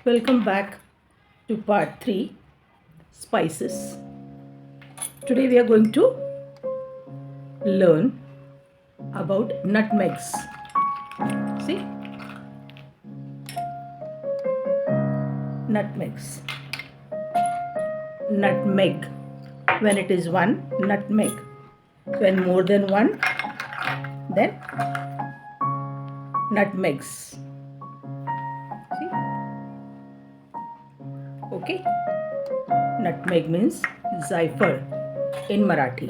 Welcome back to part 3 Spices. Today we are going to learn about nutmegs. See? Nutmegs. Nutmeg. When it is one, nutmeg. When more than one, then nutmegs. See? Okay? Nutmeg means जायफळ in Marathi.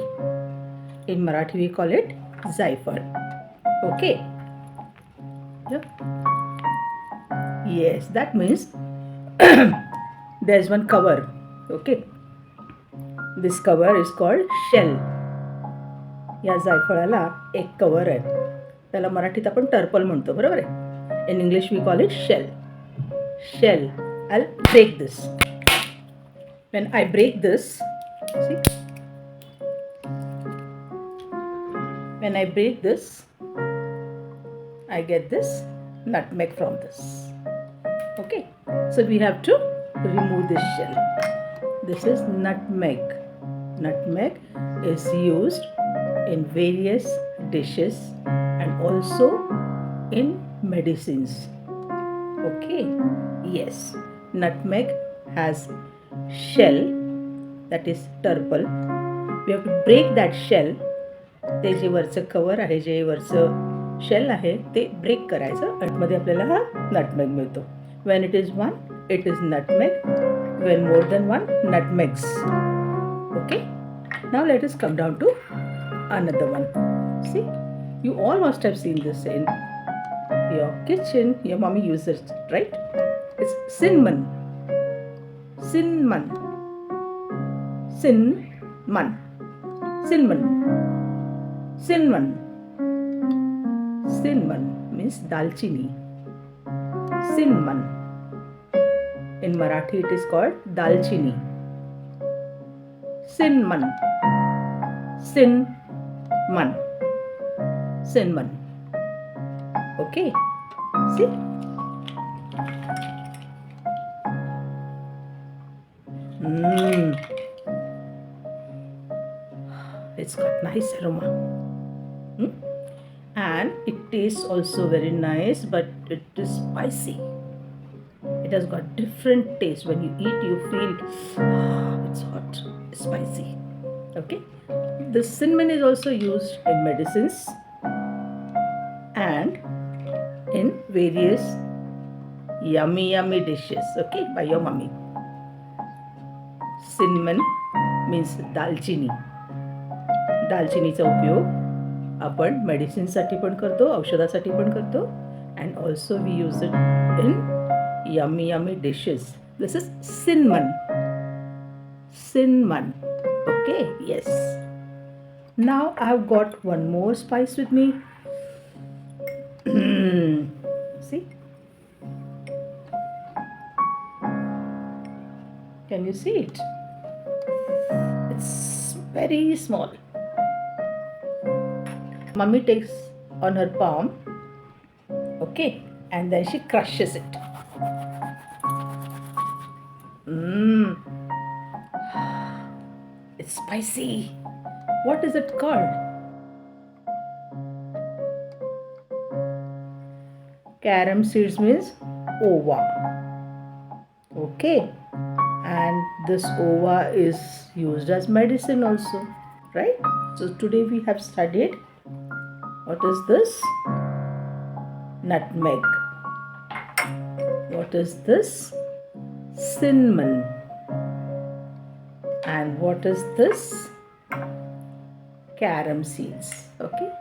In Marathi we call it जायफळ. Okay? Yep. Yes, that means there's one cover. Okay? This cover is called shell. या जायफळाला एक cover आहे. त्याला मराठीत आपण टर्पल म्हणतो, बरोबर आहे? In English we call it shell. Shell. I'll break this. When I break this, see? When I break this, I get this nutmeg from this. Okay? So we have to remove this shell. This is nutmeg. Nutmeg is used in various dishes and also in medicines. Okay? Yes. Nutmeg has shell, that is turple. We have to break that shell. ते जे वरचं cover आहे, जे वरचं shell आहे, ते break करायचं. आतमध्ये आपल्याला हा नटमेग मिळतो. When it is one, it is nutmeg. When more than one, nutmegs. Okay? Now let us come down to another one. See? You all must have seen this in your kitchen. Your mommy uses it, right? It's cinnamon. Cinnamon. Cinnamon. Cinnamon. Cinnamon. Cinnamon means dalchini. Cinnamon. In Marathi it is called dalchini. Cinnamon. Cinnamon. Cinnamon. Okay. See? It's got nice aroma. And it tastes also very nice, but it is spicy. It has got different taste. When you eat, you feel it's hot, it's spicy. Okay? The cinnamon is also used in medicines and in various yummy dishes. Okay? By your mommy. Cinnamon means दालचिनी. दालचिनीचा उपयोग आपण मेडिसिनसाठी पण करतो, औषधासाठी पण करतो, and also we use it in yummy dishes. This is cinnamon. Cinnamon. Okay? Yes. Now I've got one more spice with me. See? Can you see it? It's very small. Mummy takes on her palm, okay, and then she crushes it. It's spicy. What is it called? Carom seeds means ova. Okay, and this ova is used as medicine also, right? So today we have studied what is this? Nutmeg. What is this? Cinnamon. And what is this? Carom seeds. Okay.